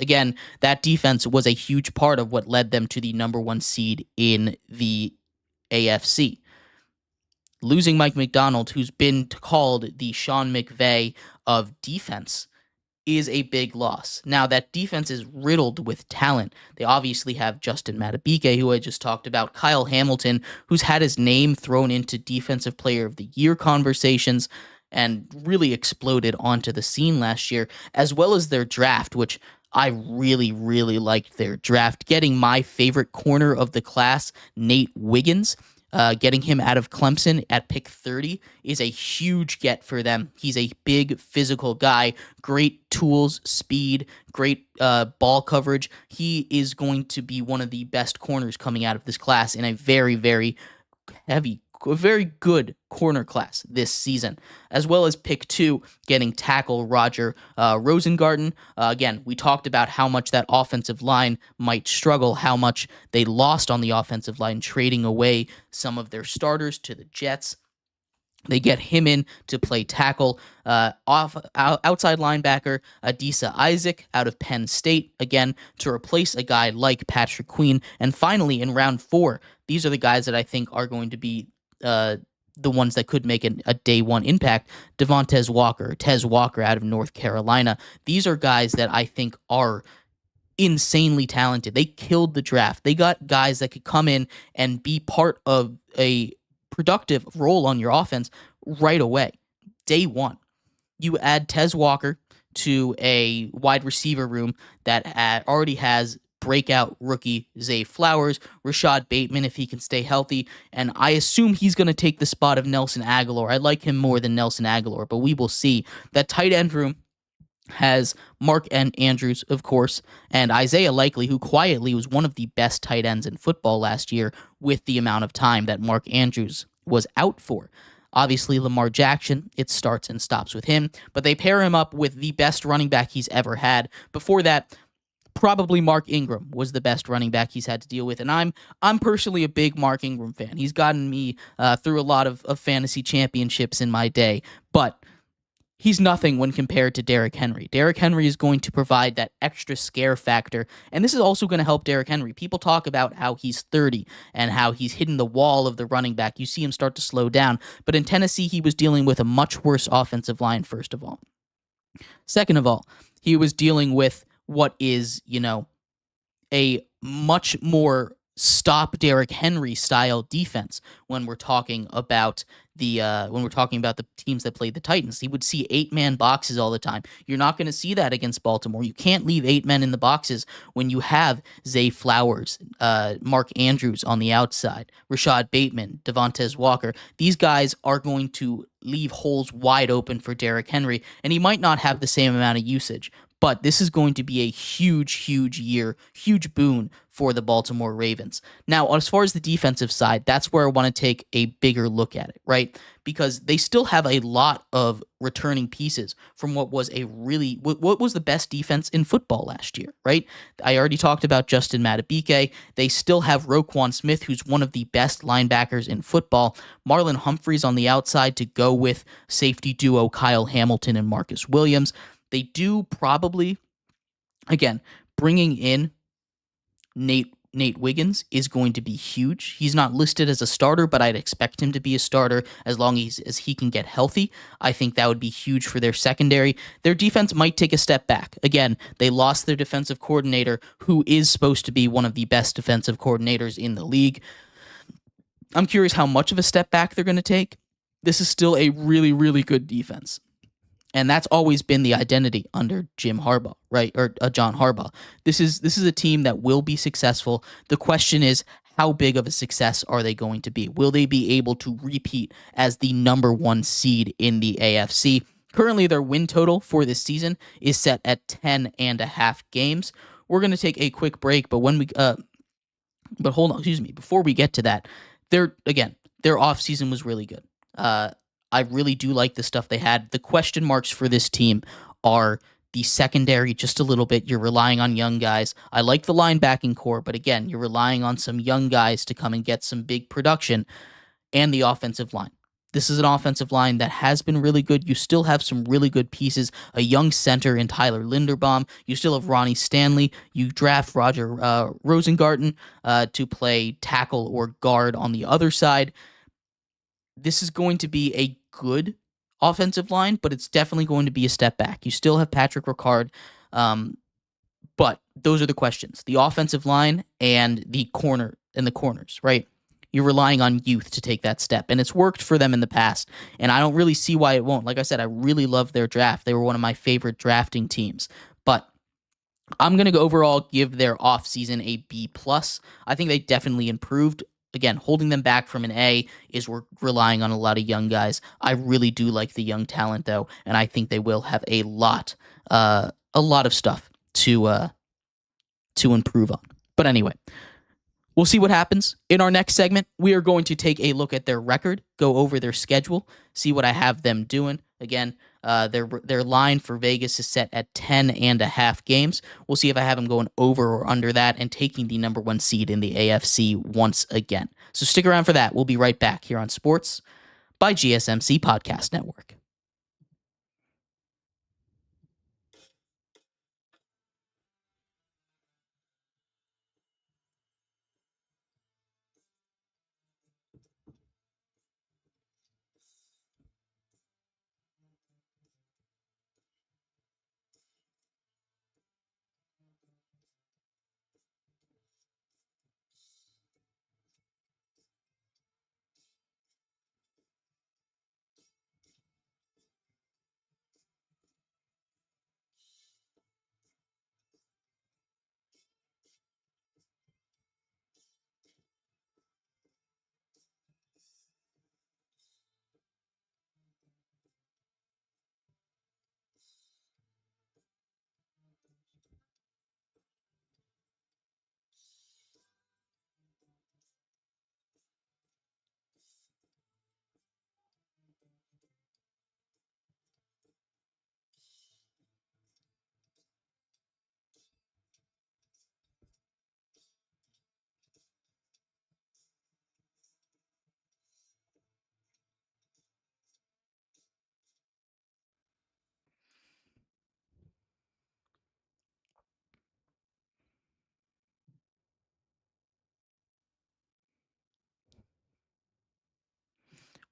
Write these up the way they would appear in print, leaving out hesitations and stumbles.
Again, that defense was a huge part of what led them to the number 1 seed in the AFC. Losing Mike Macdonald, who's been called the Sean McVay of defense, is a big loss. Now, that defense is riddled with talent. They obviously have Justin Madubuike, who I just talked about, Kyle Hamilton, who's had his name thrown into Defensive Player of the Year conversations and really exploded onto the scene last year, as well as their draft, which I really, really liked their draft. Getting my favorite corner of the class, Nate Wiggins, getting him out of Clemson at pick 30 is a huge get for them. He's a big physical guy, great tools, speed, great ball coverage. He is going to be one of the best corners coming out of this class in a very, very very good corner class this season, as well as pick 2, getting tackle Roger Rosengarten. Again, we talked about how much that offensive line might struggle, how much they lost on the offensive line, trading away some of their starters to the Jets. They get him in to play tackle. Outside linebacker Adisa Isaac out of Penn State, again, to replace a guy like Patrick Queen. And finally, in round 4, these are the guys that I think are going to be the ones that could make a day 1 impact. Tez Walker out of North Carolina. These are guys that I think are insanely talented. They killed the draft. They got guys that could come in and be part of a productive role on your offense right away. Day 1. You add Tez Walker to a wide receiver room that already has breakout rookie Zay Flowers, Rashad Bateman if he can stay healthy, and I assume he's going to take the spot of Nelson Aguilar. I like him more than Nelson Aguilar, but we will see. That tight end room has Mark Andrews, of course, and Isaiah Likely, who quietly was one of the best tight ends in football last year with the amount of time that Mark Andrews was out for. Obviously, Lamar Jackson, it starts and stops with him, but they pair him up with the best running back he's ever had. Before that, probably Mark Ingram was the best running back he's had to deal with, and I'm personally a big Mark Ingram fan. He's gotten me through a lot of fantasy championships in my day, but he's nothing when compared to Derrick Henry. Derrick Henry is going to provide that extra scare factor, and this is also going to help Derrick Henry. People talk about how he's 30 and how he's hitting the wall of the running back. You see him start to slow down, but in Tennessee, he was dealing with a much worse offensive line, first of all. Second of all, he was dealing with what is, a much more stop Derrick Henry style defense when we're talking about the teams that played the Titans. He would see 8-man boxes all the time. You're not going to see that against Baltimore. You can't leave 8 men in the boxes when you have Zay Flowers, Mark Andrews on the outside, Rashad Bateman, Tez Walker. These guys are going to leave holes wide open for Derrick Henry, and he might not have the same amount of usage. But this is going to be a huge, huge year, huge boon for the Baltimore Ravens. Now, as far as the defensive side, that's where I want to take a bigger look at it, right? Because they still have a lot of returning pieces from what was the best defense in football last year, right? I already talked about Justin Madubuike. They still have Roquan Smith, who's one of the best linebackers in football. Marlon Humphreys on the outside to go with safety duo Kyle Hamilton and Marcus Williams. They do probably, again, bringing in Nate Wiggins is going to be huge. He's not listed as a starter, but I'd expect him to be a starter as long as he can get healthy. I think that would be huge for their secondary. Their defense might take a step back. Again, they lost their defensive coordinator, who is supposed to be one of the best defensive coordinators in the league. I'm curious how much of a step back they're going to take. This is still a really, really good defense. And that's always been the identity under Jim Harbaugh, right? Or John Harbaugh. This is a team that will be successful. The question is, how big of a success are they going to be? Will they be able to repeat as the number 1 seed in the AFC? Currently, their win total for this season is set at 10.5 games. We're going to take a quick break, but hold on, before we get to that, their offseason was really good. I really do like the stuff they had. The question marks for this team are the secondary just a little bit. You're relying on young guys. I like the linebacking core, but again, you're relying on some young guys to come and get some big production, and the offensive line. This is an offensive line that has been really good. You still have some really good pieces, a young center in Tyler Linderbaum. You still have Ronnie Stanley. You draft Roger Rosengarten to play tackle or guard on the other side. This is going to be a good offensive line, but it's definitely going to be a step back. You still have Patrick Ricard, but those are the questions: the offensive line and the corners, right? You're relying on youth to take that step, and it's worked for them in the past. And I don't really see why it won't. Like I said, I really love their draft. They were one of my favorite drafting teams, but I'm going to go overall give their offseason a B plus. I think they definitely improved. Again, holding them back from an A is we're relying on a lot of young guys. I really do like the young talent though, and I think they will have a lot of stuff to improve on. But anyway, we'll see what happens. In our next segment, we are going to take a look at their record, go over their schedule, see what I have them doing. Again, their line for Vegas is set at 10.5 games. We'll see if I have them going over or under that and taking the number 1 seed in the AFC once again. So stick around for that. We'll be right back here on Sports by GSMC Podcast Network.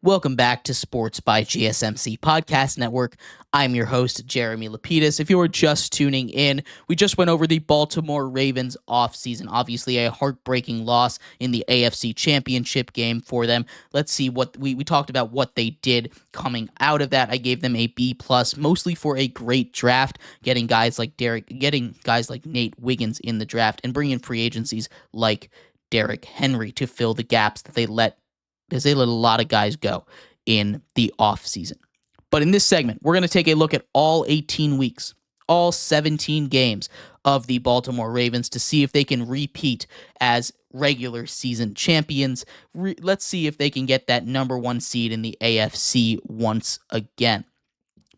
Welcome back to Sports by GSMC Podcast Network. I'm your host, Jeremy Lapidus. If you are just tuning in, we just went over the Baltimore Ravens offseason. Obviously, a heartbreaking loss in the AFC Championship game for them. Let's see what we talked about what they did coming out of that. I gave them a B plus, mostly for a great draft, getting guys like Nate Wiggins in the draft, and bringing in free agencies like Derrick Henry to fill the gaps that they let a lot of guys go in the offseason. But in this segment, we're going to take a look at all 18 weeks, all 17 games of the Baltimore Ravens to see if they can repeat as regular season champions. Let's see if they can get that number 1 seed in the AFC once again.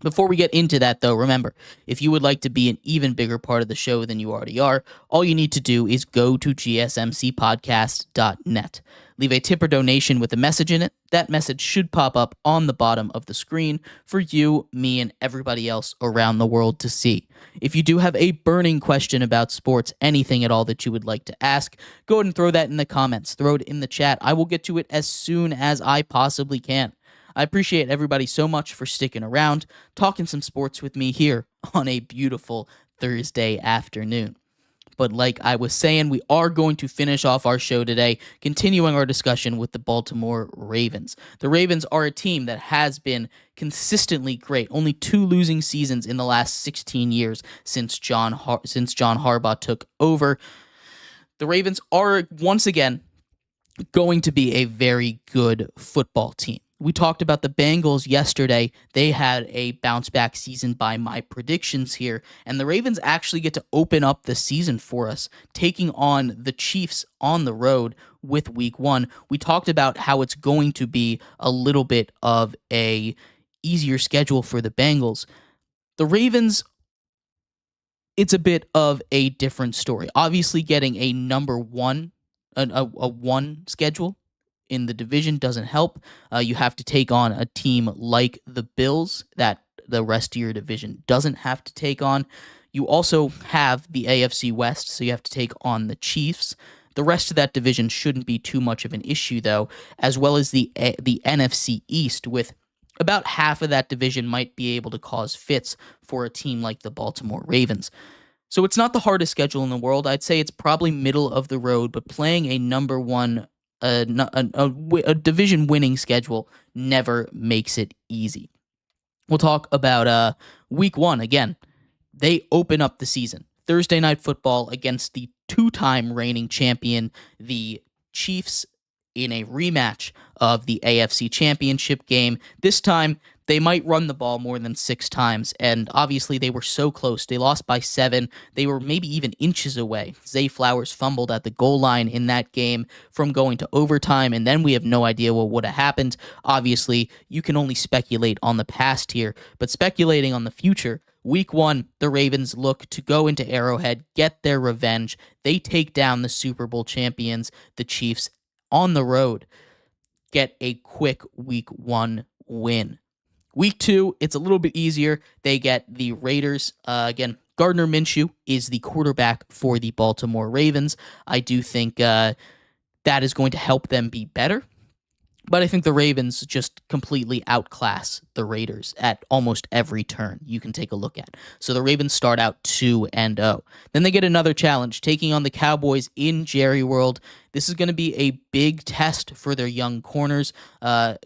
Before we get into that, though, remember, if you would like to be an even bigger part of the show than you already are, all you need to do is go to gsmcpodcast.net. Leave a tip or donation with a message in it. That message should pop up on the bottom of the screen for you, me, and everybody else around the world to see. If you do have a burning question about sports, anything at all that you would like to ask, go ahead and throw that in the comments. Throw it in the chat. I will get to it as soon as I possibly can. I appreciate everybody so much for sticking around, talking some sports with me here on a beautiful Thursday afternoon. But like I was saying, we are going to finish off our show today, continuing our discussion with the Baltimore Ravens. The Ravens are a team that has been consistently great. Only 2 losing seasons in the last 16 years since John Harbaugh took over. The Ravens are, once again, going to be a very good football team. We talked about the Bengals yesterday. They had a bounce-back season by my predictions here, and the Ravens actually get to open up the season for us, taking on the Chiefs on the road with Week 1. We talked about how it's going to be a little bit of a easier schedule for the Bengals. The Ravens, it's a bit of a different story. Obviously, getting a number 1, a 1 schedule in the division doesn't help. You have to take on a team like the Bills that the rest of your division doesn't have to take on. You also have the AFC West, so you have to take on the Chiefs. The rest of that division shouldn't be too much of an issue, though, as well as the NFC East, with about half of that division might be able to cause fits for a team like the Baltimore Ravens. So it's not the hardest schedule in the world. I'd say it's probably middle of the road, but playing a number one, a division winning schedule never makes it easy. We'll talk about week one again. They open up the season. Thursday Night Football against the two-time reigning champion, the Chiefs, in a rematch of the AFC Championship game. This time, they might run the ball more than 6 times, and obviously they were so close. They lost by 7. They were maybe even inches away. Zay Flowers fumbled at the goal line in that game from going to overtime, and then we have no idea what would have happened. Obviously, you can only speculate on the past here, but speculating on the future, Week 1, the Ravens look to go into Arrowhead, get their revenge. They take down the Super Bowl champions, the Chiefs, on the road, get a quick Week 1 win. Week 2, it's a little bit easier. They get the Raiders. Again, Gardner Minshew is the quarterback for the Baltimore Ravens. I do think that is going to help them be better. But I think the Ravens just completely outclass the Raiders at almost every turn you can take a look at. So the Ravens start out 2-0. Then they get another challenge, taking on the Cowboys in Jerry World. This is going to be a big test for their young corners,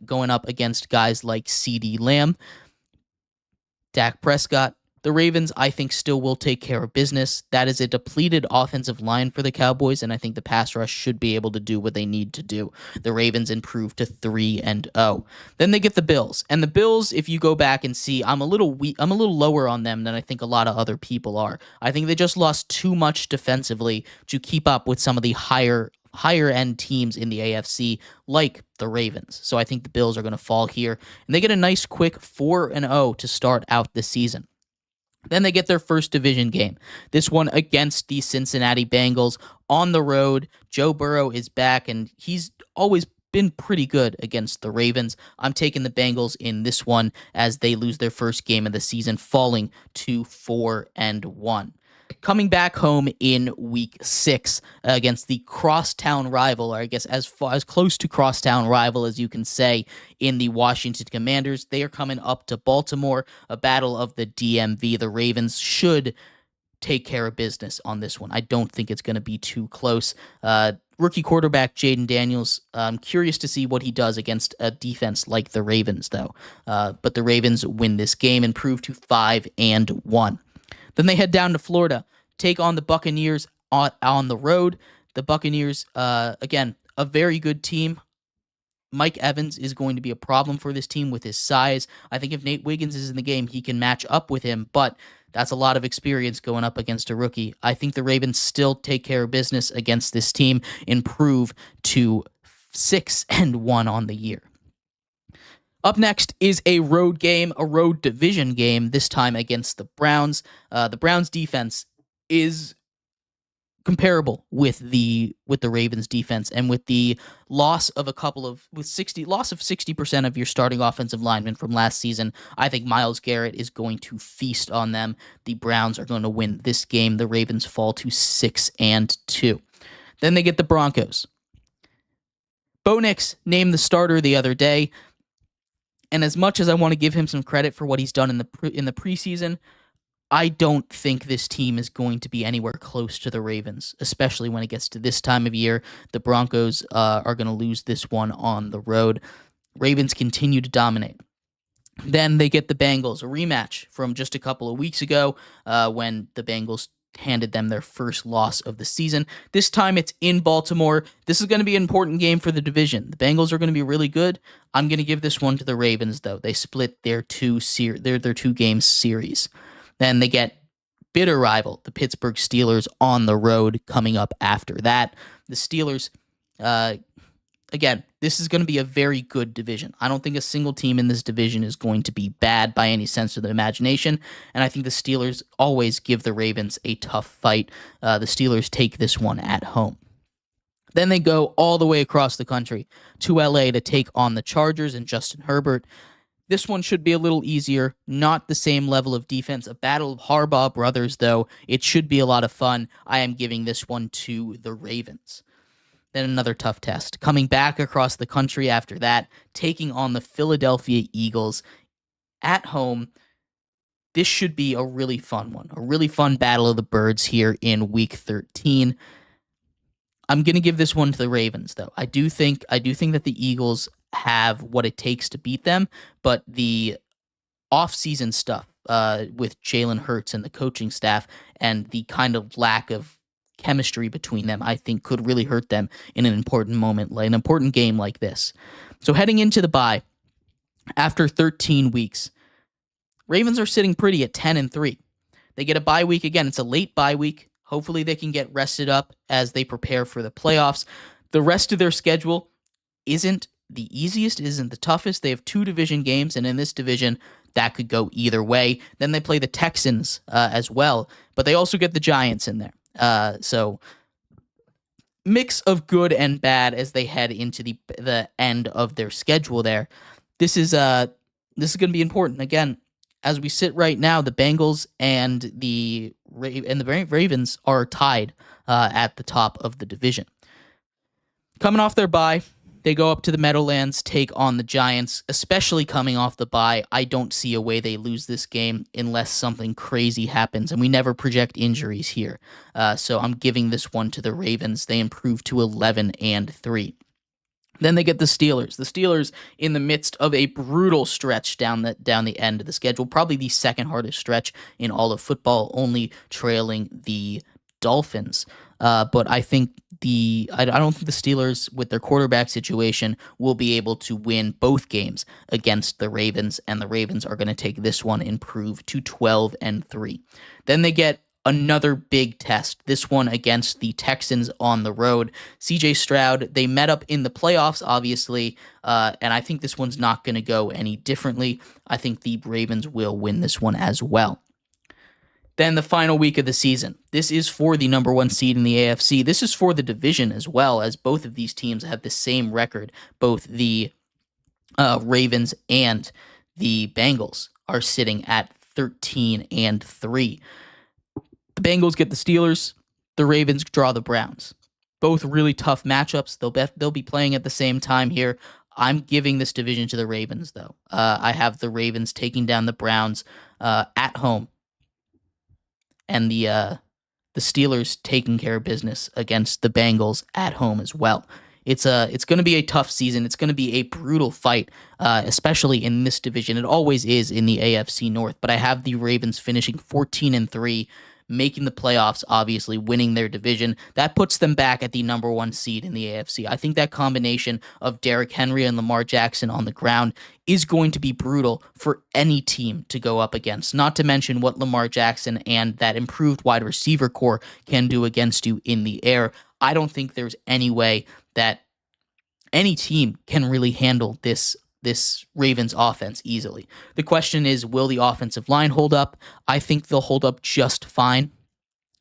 going up against guys like CeeDee Lamb, Dak Prescott. The Ravens, I think, still will take care of business. That is a depleted offensive line for the Cowboys, and I think the pass rush should be able to do what they need to do. The Ravens improve to 3-0. Then they get the Bills, and the Bills, if you go back and see, I'm a little lower on them than I think a lot of other people are. I think they just lost too much defensively to keep up with some of the higher end teams in the AFC, like the Ravens. So I think the Bills are going to fall here, and they get a nice quick 4-0 to start out the season. Then they get their first division game. This one against the Cincinnati Bengals on the road. Joe Burrow is back, and he's always been pretty good against the Ravens. I'm taking the Bengals in this one as they lose their first game of the season, falling to 4-1. Coming back home in week 6 against the crosstown rival, or I guess as close to crosstown rival as you can say, in the Washington Commanders. They are coming up to Baltimore, a battle of the DMV. The Ravens should take care of business on this one. I don't think it's going to be too close. Rookie quarterback Jaden Daniels, I'm curious to see what he does against a defense like the Ravens, though. But the Ravens win this game, improve to 5-1. Then they head down to Florida, take on the Buccaneers on the road. The Buccaneers, again, a very good team. Mike Evans is going to be a problem for this team with his size. I think if Nate Wiggins is in the game, he can match up with him, but that's a lot of experience going up against a rookie. I think the Ravens still take care of business against this team, improve to 6-1 on the year. Up next is a road game, a road division game, this time against the Browns. The Browns defense is comparable with the Ravens defense, and with the loss of 60% of your starting offensive linemen from last season, I think Myles Garrett is going to feast on them. The Browns are going to win this game. The Ravens fall to 6-2. Then they get the Broncos. Bo Nix named the starter the other day. And as much as I want to give him some credit for what he's done in the preseason, I don't think this team is going to be anywhere close to the Ravens, especially when it gets to this time of year. The Broncos are going to lose this one on the road. Ravens continue to dominate. Then they get the Bengals, a rematch from just a couple of weeks ago when the Bengals handed them their first loss of the season. This time it's in Baltimore. This is going to be an important game for the division. The Bengals are going to be really good. I'm going to give this one to the Ravens, though. They split their two game series. Then they get bitter rival, the Pittsburgh Steelers, on the road coming up after that. The Steelers, again, this is going to be a very good division. I don't think a single team in this division is going to be bad by any sense of the imagination, and I think the Steelers always give the Ravens a tough fight. The Steelers take this one at home. Then they go all the way across the country to LA to take on the Chargers and Justin Herbert. This one should be a little easier, not the same level of defense. A battle of Harbaugh brothers, though. It should be a lot of fun. I am giving this one to the Ravens. Then another tough test. Coming back across the country after that, taking on the Philadelphia Eagles at home. This should be a really fun one. A really fun battle of the birds here in week 13. I'm going to give this one to the Ravens, though. I do think that the Eagles have what it takes to beat them, but the off-season stuff with Jalen Hurts and the coaching staff and the kind of lack of chemistry between them, I think could really hurt them in an important moment, like an important game like this. So heading into the bye, after 13 weeks, Ravens are sitting pretty at 10-3. They get a bye week again. It's a late bye week. Hopefully they can get rested up as they prepare for the playoffs. The rest of their schedule isn't the easiest, isn't the toughest. They have 2 division games, and in this division, that could go either way. Then they play the Texans as well, but they also get the Giants in there. So mix of good and bad as they head into the end of their schedule there. This is going to be important. Again, as we sit right now, the Bengals and the Ravens are tied at the top of the division. Coming off their bye, they go up to the Meadowlands, take on the Giants. Especially coming off the bye, I don't see a way they lose this game unless something crazy happens, and we never project injuries here. So I'm giving this one to the Ravens. They improve to 11-3. Then they get the Steelers. The Steelers in the midst of a brutal stretch down the end of the schedule, probably the second hardest stretch in all of football, only trailing the Dolphins. But I think I don't think the Steelers, with their quarterback situation, will be able to win both games against the Ravens, and the Ravens are going to take this one and improve to 12-3. Then they get another big test, this one against the Texans on the road. CJ Stroud, they met up in the playoffs, obviously, and I think this one's not going to go any differently. I think the Ravens will win this one as well. Then the final week of the season. This is for the number 1 seed in the AFC. This is for the division as well, as both of these teams have the same record. Both the Ravens and the Bengals are sitting at 13-3. The Bengals get the Steelers. The Ravens draw the Browns. Both really tough matchups. They'll be playing at the same time here. I'm giving this division to the Ravens, though. I have the Ravens taking down the Browns at home, and the Steelers taking care of business against the Bengals at home as well. It's going to be a tough season. It's going to be a brutal fight, especially in this division. It always is in the AFC North, but I have the Ravens finishing 14-3, making the playoffs, obviously winning their division. That puts them back at the number 1 seed in the AFC. I think that combination of Derrick Henry and Lamar Jackson on the ground is going to be brutal for any team to go up against, not to mention what Lamar Jackson and that improved wide receiver core can do against you in the air. I don't think there's any way that any team can really handle this Ravens offense easily. The question is, will the offensive line hold up? I think they'll hold up just fine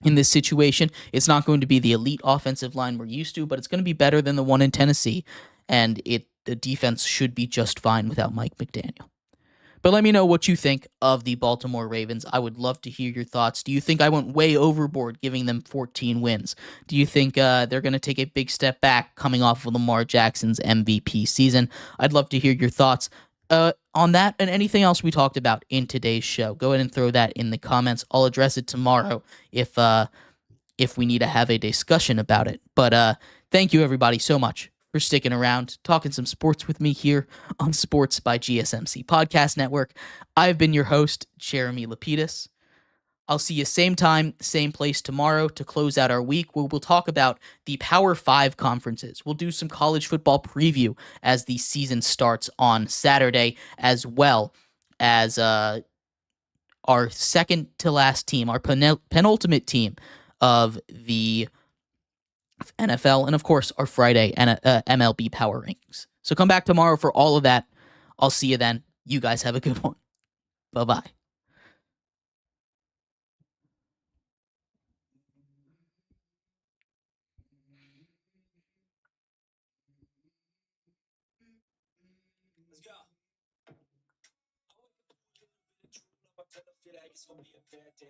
in this situation. It's not going to be the elite offensive line we're used to, but it's going to be better than the one in Tennessee, and the defense should be just fine without Mike McDaniel. But let me know what you think of the Baltimore Ravens. I would love to hear your thoughts. Do you think I went way overboard giving them 14 wins? Do you think they're going to take a big step back coming off of Lamar Jackson's MVP season? I'd love to hear your thoughts on that and anything else we talked about in today's show. Go ahead and throw that in the comments. I'll address it tomorrow if we need to have a discussion about it. But thank you, everybody, so much for sticking around, talking some sports with me here on Sports by GSMC Podcast Network. I've been your host, Jeremy Lapidus. I'll see you same time, same place tomorrow to close out our week, where we'll talk about the Power 5 conferences. We'll do some college football preview as the season starts on Saturday, as well as our second to last team, our penultimate team of the NFL, and of course our Friday MLB Power Rankings. So come back tomorrow for all of that. I'll see you then. You guys have a good one. Bye-bye. feel like it's gonna be a bad day.